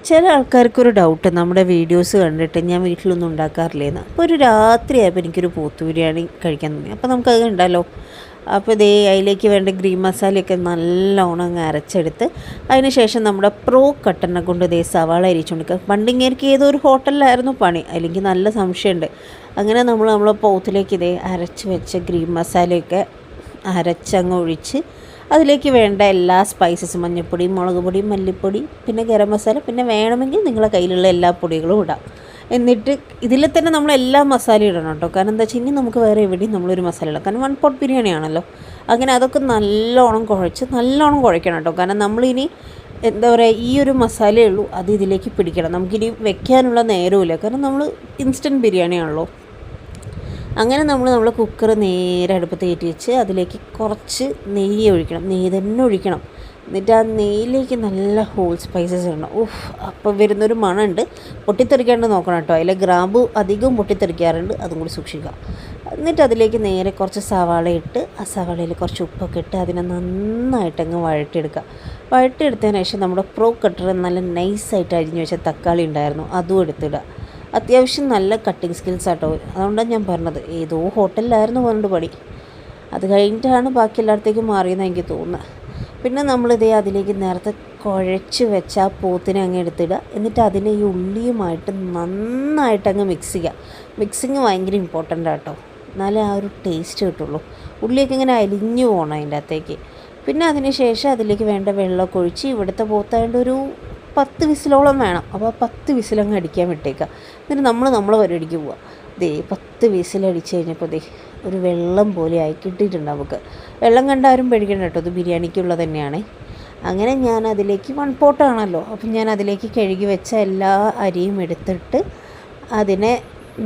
ചില ആൾക്കാർക്കൊരു ഡൗട്ട് നമ്മുടെ വീഡിയോസ് കണ്ടിട്ട് ഞാൻ വീട്ടിലൊന്നും ഉണ്ടാക്കാറില്ലേന്ന്. അപ്പോൾ ഒരു രാത്രിയായപ്പോൾ എനിക്കൊരു പോത്ത് ബിരിയാണി കഴിക്കാൻ തോന്നി. അപ്പോൾ നമുക്കത് ഉണ്ടല്ലോ. അപ്പോൾ ഇതേ അതിലേക്ക് വേണ്ട ഗ്രീൻ മസാലയൊക്കെ നല്ലോണം അങ്ങ് അരച്ചെടുത്ത് അതിന് ശേഷം നമ്മുടെ പ്രോ കട്ടറിനെ കൊണ്ട് ഇതേ സവാള അരിച്ചുകൊടുക്കുക. പണ്ടിങ്ങേർക്ക് ഏതോ ഒരു ഹോട്ടലിലായിരുന്നു പണി, അല്ലെങ്കിൽ നല്ല സംശയമുണ്ട്. അങ്ങനെ നമ്മളെ പോത്തിലേക്ക് ഇതേ അരച്ച് വെച്ച ഗ്രീൻ മസാലയൊക്കെ അരച്ചങ്ങ് ഒഴിച്ച് അതിലേക്ക് വേണ്ട എല്ലാ സ്പൈസസും മഞ്ഞൾപ്പൊടി, മുളക് പൊടി, മല്ലിപ്പൊടി, പിന്നെ ഗരം മസാല, പിന്നെ വേണമെങ്കിൽ നിങ്ങളുടെ കയ്യിലുള്ള എല്ലാ പൊടികളും ഇടാം. എന്നിട്ട് ഇതിൽ തന്നെ നമ്മൾ എല്ലാ മസാലയും ഇടണം കേട്ടോ. കാരണം എന്താ വെച്ച് കഴിഞ്ഞാൽ നമുക്ക് വേറെ എവിടെയും നമ്മളൊരു മസാല ഇടാം. കാരണം 1 പോട്ട് ബിരിയാണി ആണല്ലോ. അങ്ങനെ അതൊക്കെ നല്ലോണം കുഴയ്ക്കണം കേട്ടോ. കാരണം നമ്മളിനി എന്താ പറയുക, ഈ ഒരു മസാലയേ ഉള്ളൂ, അത് ഇതിലേക്ക് പിടിക്കണം. നമുക്കിനി വെക്കാനുള്ള നേരമില്ല, കാരണം നമ്മൾ ഇൻസ്റ്റൻറ്റ് ബിരിയാണി ആണല്ലോ. അങ്ങനെ നമ്മൾ കുക്കർ നേരെ അടുപ്പത്ത് കയറ്റി വെച്ച് അതിലേക്ക് കുറച്ച് നെയ്യ് ഒഴിക്കണം. നെയ്യ് തന്നെ ഒഴിക്കണം. എന്നിട്ട് ആ നെയ്യിലേക്ക് നല്ല ഹോൾ സ്പൈസസ് ഇടണം. അപ്പോൾ വരുന്നൊരു മണമുണ്ട്. പൊട്ടിത്തെറിക്കാണ്ട് നോക്കണം കേട്ടോ. അതിലെ ഗ്രാമ്പു അധികം പൊട്ടിത്തെറിക്കാറുണ്ട്, അതും കൂടി സൂക്ഷിക്കുക. എന്നിട്ട് അതിലേക്ക് നേരെ കുറച്ച് സവാള ഇട്ട് ആ സവാളയിൽ കുറച്ച് ഉപ്പൊക്കെ ഇട്ട് അതിനെ നന്നായിട്ടങ്ങ് വഴട്ടിയെടുത്തതിന് ശേഷം നമ്മുടെ പ്രോ കട്ടർ നല്ല നൈസായിട്ട് അരിഞ്ഞ് വെച്ച തക്കാളി ഉണ്ടായിരുന്നു, അതും എടുത്തിടുക. അത്യാവശ്യം നല്ല കട്ടിങ് സ്കിൽസ് ആട്ടോ. അതുകൊണ്ടാണ് ഞാൻ പറഞ്ഞത് ഏതോ ഹോട്ടലിലായിരുന്നു പറഞ്ഞിട്ട് പണി. അത് കഴിഞ്ഞിട്ടാണ് ബാക്കി എല്ലായിടത്തേക്കും മാറിയെന്ന് എനിക്ക് തോന്നുന്നത്. പിന്നെ നമ്മളിതേ അതിലേക്ക് നേരത്തെ കുഴച്ച് വെച്ച ആ പോത്തിനെ അങ്ങ് എടുത്തിടുക. എന്നിട്ട് അതിനെ ഈ ഉള്ളിയുമായിട്ട് നന്നായിട്ടങ്ങ് മിക്സ് ചെയ്യുക. മിക്സിങ് ഭയങ്കര ഇമ്പോർട്ടൻ്റ് ആട്ടോ, എന്നാലേ ആ ഒരു ടേസ്റ്റ് കിട്ടുള്ളൂ. ഉള്ളിയൊക്കെ ഇങ്ങനെ അലിഞ്ഞു പോകണം അതിൻ്റെ അകത്തേക്ക്. പിന്നെ അതിന് ശേഷം അതിലേക്ക് വേണ്ട വെള്ളമൊക്കെ ഒഴിച്ച്, ഇവിടുത്തെ പോത്തായതുകൊണ്ട് ഒരു 10 വിസിലോളം വേണം. അപ്പോൾ 10 വിസിലങ്ങ് അടിക്കാൻ വിട്ടേക്കുക. എന്നിട്ട് നമ്മളെ പരിപാടിക്ക് പോവുക. 10 വിസിലടിച്ച് കഴിഞ്ഞപ്പോൾ ഒരു വെള്ളം പോലെ ആയി കിട്ടിയിട്ടുണ്ട് നമുക്ക്. വെള്ളം കണ്ടാരും പേടിക്കണ്ട കേട്ടോ, ഇത് ബിരിയാണിക്കുള്ളത് തന്നെയാണ്. അങ്ങനെ ഞാൻ അതിലേക്ക് 1 പോട്ടാണല്ലോ, അപ്പം ഞാൻ അതിലേക്ക് കഴുകി വെച്ച എല്ലാ അരിയും എടുത്തിട്ട് അതിനെ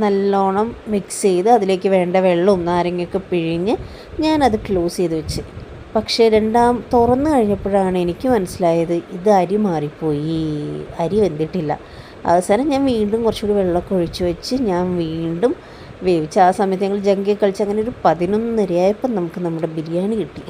നല്ലോണം മിക്സ് ചെയ്ത് അതിലേക്ക് വേണ്ട വെള്ളവും നാരങ്ങയൊക്കെ പിഴിഞ്ഞ് ഞാനത് ക്ലോസ് ചെയ്ത് വെച്ച്. പക്ഷേ തുറന്നു കഴിഞ്ഞപ്പോഴാണ് എനിക്ക് മനസ്സിലായത് ഇത് അരി മാറിപ്പോയി, അരി വെന്തിട്ടില്ല. അവസാനം ഞാൻ വീണ്ടും കുറച്ചുകൂടി വെള്ളമൊക്കെ ഒഴിച്ച് വെച്ച് ഞാൻ വീണ്ടും വേവിച്ച്. ആ സമയത്ത് ഞങ്ങൾ ജങ്കി കളിച്ച് അങ്ങനെ ഒരു 11:30 ആയപ്പോൾ നമുക്ക് നമ്മുടെ ബിരിയാണി കിട്ടി.